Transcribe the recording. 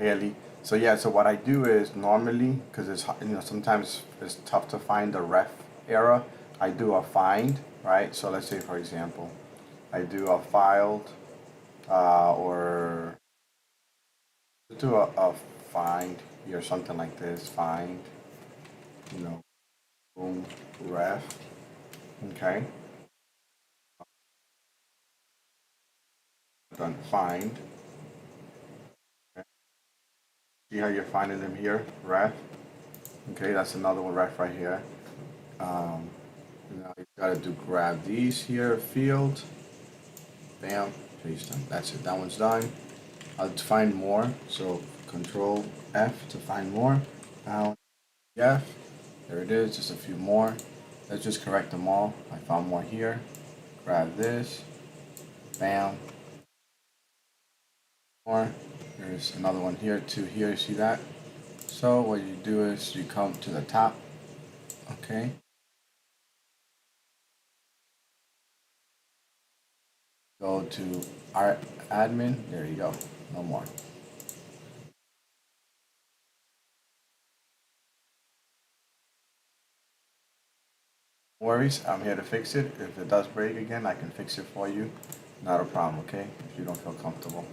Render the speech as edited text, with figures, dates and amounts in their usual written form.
Really. So yeah, so what I do is normally, because sometimes it's tough to find the ref error, I do a find, right? So let's say for example, I do a filed, or do a find here, something like this, find, you know, boom, ref, okay, done find. Okay. See how you're finding them here, ref. Okay, that's another one, ref right here. Um, Now you gotta do grab these here, field, bam, paste them. That's it. That one's done. I'll find more. So Control F to find more. Found F. There it is. Just a few more. Let's just correct them all. I found more here. Grab this. Bam. More. There's another one here. Two here. See that? So what you do is you come to the top. Okay. Go to our admin. There you go. No more. No worries, I'm here to fix it. If it does break again, I can fix it for you. Not a problem, okay? If you don't feel comfortable.